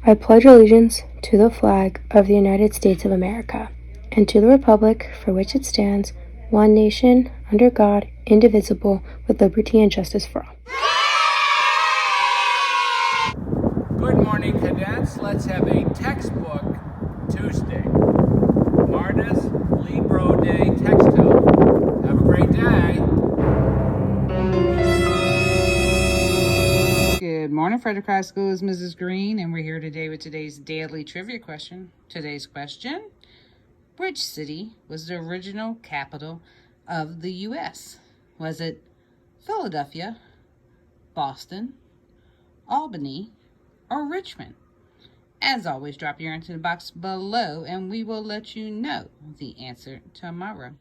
I pledge allegiance to the flag of the United States of America and to the republic for which it stands, one nation, under God, indivisible, with liberty and justice for all. Good morning, cadets. Let's have a textbook Tuesday. Martis Libro Day Textile. Have a great day. Good morning, Frederick High School. Is Mrs. Green, and we're here today with today's daily trivia question. Today's question: which city was the original capital of the U.S.? Was it Philadelphia, Boston, Albany, or Richmond? As always, drop your answer in the box below, and we will let you know the answer tomorrow.